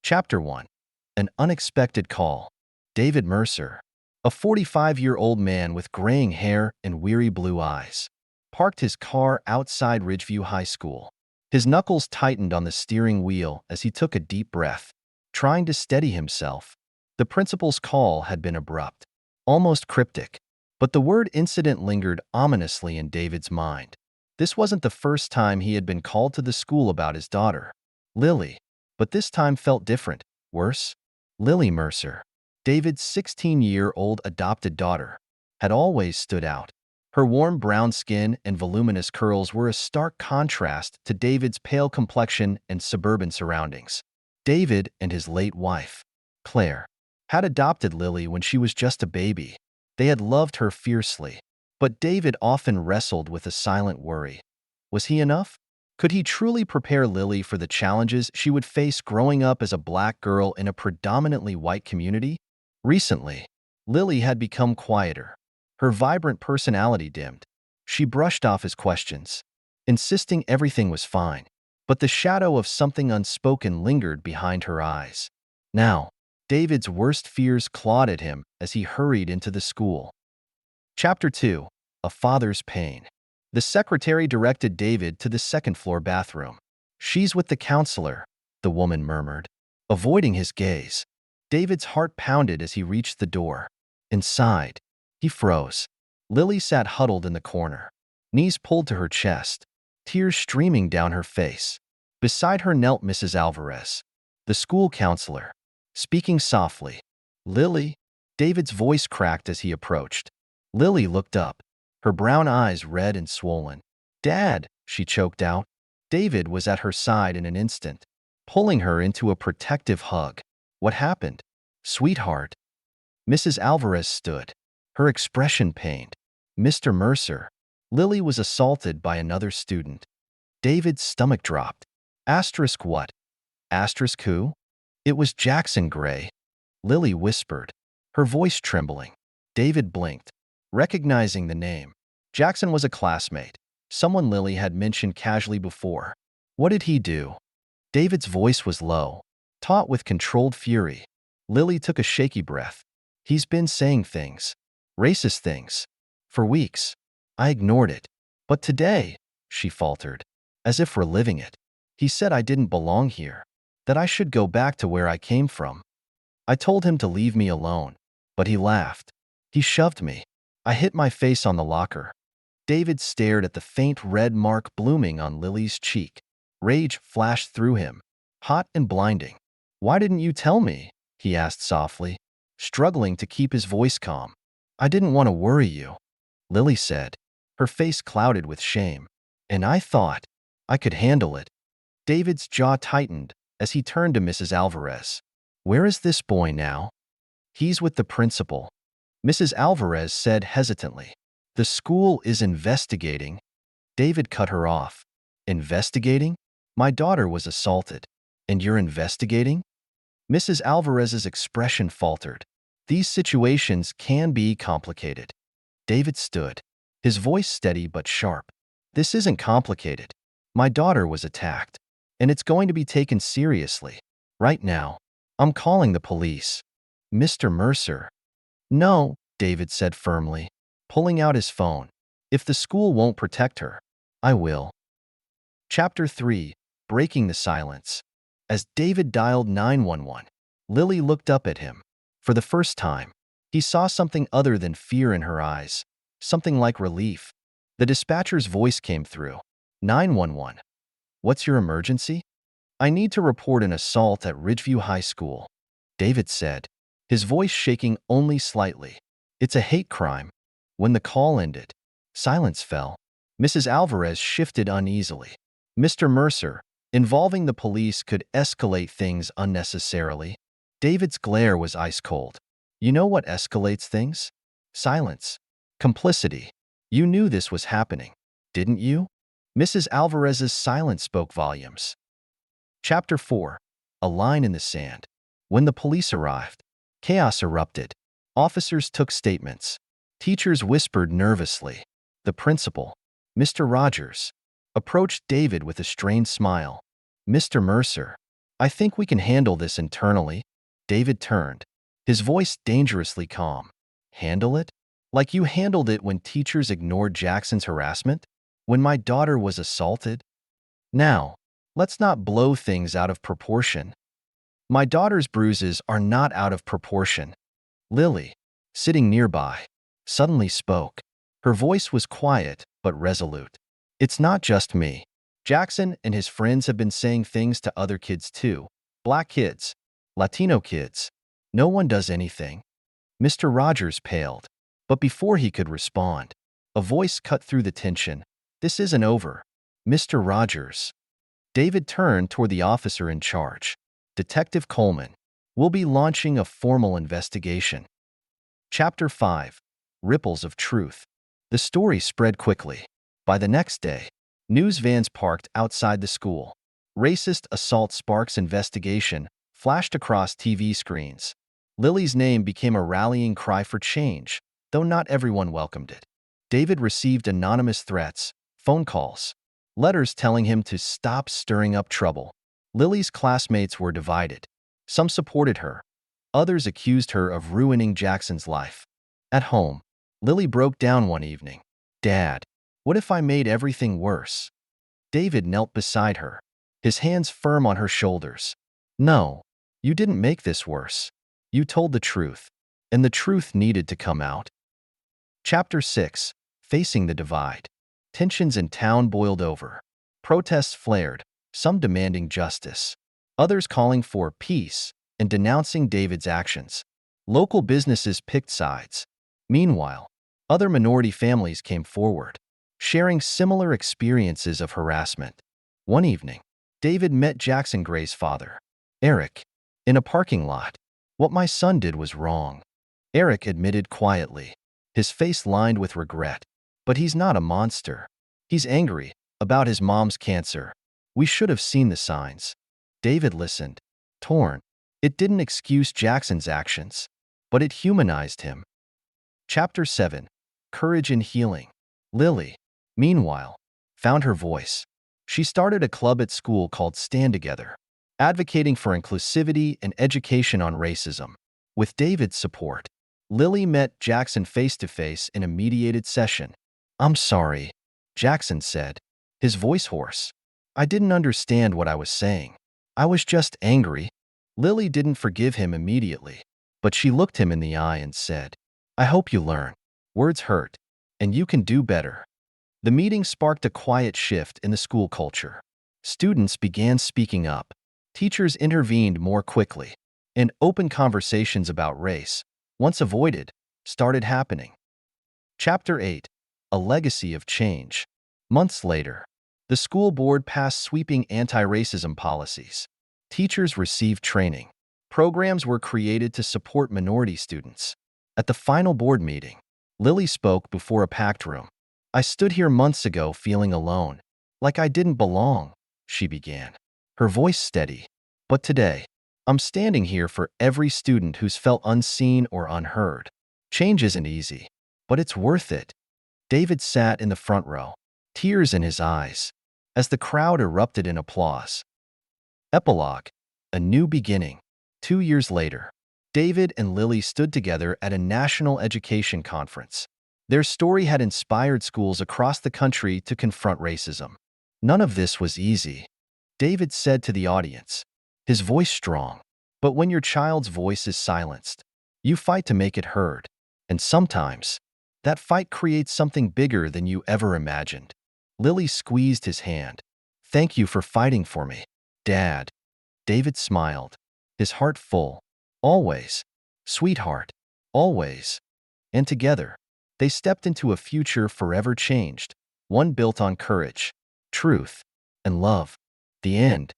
Chapter 1. An Unexpected Call. David Mercer, a 45-year-old man with graying hair and weary blue eyes, parked his car outside Ridgeview High School. His knuckles tightened on the steering wheel as he took a deep breath, trying to steady himself. The principal's call had been abrupt, almost cryptic, but the word incident lingered ominously in David's mind. This wasn't the first time he had been called to the school about his daughter, Lily, but this time felt different, worse. Lily Mercer, David's 16-year-old adopted daughter, had always stood out. Her warm brown skin and voluminous curls were a stark contrast to David's pale complexion and suburban surroundings. David and his late wife, Claire, had adopted Lily when she was just a baby. They had loved her fiercely, but David often wrestled with a silent worry. Was he enough? Could he truly prepare Lily for the challenges she would face growing up as a black girl in a predominantly white community? Recently, Lily had become quieter. Her vibrant personality dimmed. She brushed off his questions, insisting everything was fine, but the shadow of something unspoken lingered behind her eyes. Now, David's worst fears clawed at him as he hurried into the school. Chapter 2. A Father's Pain. The secretary directed David to the second-floor bathroom. "She's with the counselor," the woman murmured, avoiding his gaze. David's heart pounded as he reached the door. Inside, he froze. Lily sat huddled in the corner, knees pulled to her chest, tears streaming down her face. Beside her knelt Mrs. Alvarez, the school counselor, speaking softly. "Lily?" David's voice cracked as he approached. Lily looked up, her brown eyes red and swollen. "Dad," she choked out. David was at her side in an instant, pulling her into a protective hug. "What happened, sweetheart?" Mrs. Alvarez stood, her expression pained. "Mr. Mercer, Lily was assaulted by another student." David's stomach dropped. Asterisk what? Asterisk who? "It was Jackson Gray," Lily whispered, her voice trembling. David blinked, recognizing the name. Jackson was a classmate, someone Lily had mentioned casually before. What did he do? David's voice was low, taut with controlled fury. Lily took a shaky breath. "He's been saying things, racist things, for weeks. I ignored it. But today," she faltered, as if reliving it, "he said I didn't belong here, that I should go back to where I came from. I told him to leave me alone, but he laughed. He shoved me. I hit my face on the locker." David stared at the faint red mark blooming on Lily's cheek. Rage flashed through him, hot and blinding. "Why didn't you tell me?" he asked softly, struggling to keep his voice calm. "I didn't want to worry you," Lily said, her face clouded with shame. "And I thought I could handle it." David's jaw tightened as he turned to Mrs. Alvarez. "Where is this boy now?" "He's with the principal," Mrs. Alvarez said hesitantly. "The school is investigating." David cut her off. "Investigating? My daughter was assaulted, and you're investigating?" Mrs. Alvarez's expression faltered. "These situations can be complicated." David stood, his voice steady but sharp. "This isn't complicated. My daughter was attacked, and it's going to be taken seriously. Right now, I'm calling the police." "Mr. Mercer." "No," David said firmly, pulling out his phone. "If the school won't protect her, I will." Chapter 3. Breaking the Silence. As David dialed 911, Lily looked up at him. For the first time, he saw something other than fear in her eyes, something like relief. The dispatcher's voice came through. 911. "What's your emergency?" "I need to report an assault at Ridgeview High School," David said, his voice shaking only slightly. "It's a hate crime." When the call ended, silence fell. Mrs. Alvarez shifted uneasily. "Mr. Mercer, involving the police could escalate things unnecessarily." David's glare was ice cold. "You know what escalates things? Silence. Complicity. You knew this was happening, didn't you?" Mrs. Alvarez's silence spoke volumes. Chapter 4. A Line in the Sand. When the police arrived, chaos erupted. Officers took statements. Teachers whispered nervously. The principal, Mr. Rogers, approached David with a strained smile. "Mr. Mercer, I think we can handle this internally. David turned, his voice dangerously calm. Handle it? Like you handled it when teachers ignored Jackson's harassment? When my daughter was assaulted? Now, let's not blow things out of proportion. My daughter's bruises are not out of proportion. Lily, sitting nearby, suddenly spoke. Her voice was quiet but resolute. It's not just me. Jackson and his friends have been saying things to other kids too. Black kids, Latino kids. No one does anything. Mr. Rogers paled. But before he could respond, a voice cut through the tension. This isn't over. Mr. Rogers. David turned toward the officer in charge. Detective Coleman. We'll be launching a formal investigation. Chapter 5. Ripples of Truth. The story spread quickly. By the next day, news vans parked outside the school. Racist assault sparks investigation flashed across TV screens. Lily's name became a rallying cry for change, though not everyone welcomed it. David received anonymous threats, phone calls, letters telling him to stop stirring up trouble. Lily's classmates were divided. Some supported her. Others accused her of ruining Jackson's life. At home, Lily broke down one evening. Dad, what if I made everything worse? David knelt beside her, his hands firm on her shoulders. No, you didn't make this worse. You told the truth, and the truth needed to come out. Chapter 6. Facing the Divide. Tensions in town boiled over. Protests flared, some demanding justice, others calling for peace and denouncing David's actions. Local businesses picked sides. Meanwhile, other minority families came forward, sharing similar experiences of harassment. One evening, David met Jackson Gray's father, Eric, in a parking lot. What my son did was wrong, Eric admitted quietly, his face lined with regret. But he's not a monster. He's angry about his mom's cancer. We should have seen the signs. David listened, torn. It didn't excuse Jackson's actions, but it humanized him. Chapter 7. Courage in Healing. Lily, meanwhile, found her voice. She started a club at school called Stand Together, advocating for inclusivity and education on racism. With David's support, Lily met Jackson face-to-face in a mediated session. I'm sorry, Jackson said, his voice hoarse. I didn't understand what I was saying. I was just angry. Lily didn't forgive him immediately, but she looked him in the eye and said, I hope you learn. Words hurt, and you can do better. The meeting sparked a quiet shift in the school culture. Students began speaking up. Teachers intervened more quickly, and open conversations about race, once avoided, started happening. Chapter 8. A Legacy of Change. Months later, the school board passed sweeping anti-racism policies. Teachers received training. Programs were created to support minority students. At the final board meeting, Lily spoke before a packed room. I stood here months ago feeling alone, like I didn't belong, she began, her voice steady. But today, I'm standing here for every student who's felt unseen or unheard. Change isn't easy, but it's worth it. David sat in the front row, tears in his eyes, as the crowd erupted in applause. Epilogue. A New Beginning. 2 years later, David and Lily stood together at a national education conference. Their story had inspired schools across the country to confront racism. None of this was easy, David said to the audience, his voice strong. But when your child's voice is silenced, you fight to make it heard. And sometimes, that fight creates something bigger than you ever imagined. Lily squeezed his hand. Thank you for fighting for me, Dad. David smiled, his heart full. Always, sweetheart, always. And together, they stepped into a future forever changed, one built on courage, truth, and love. The end.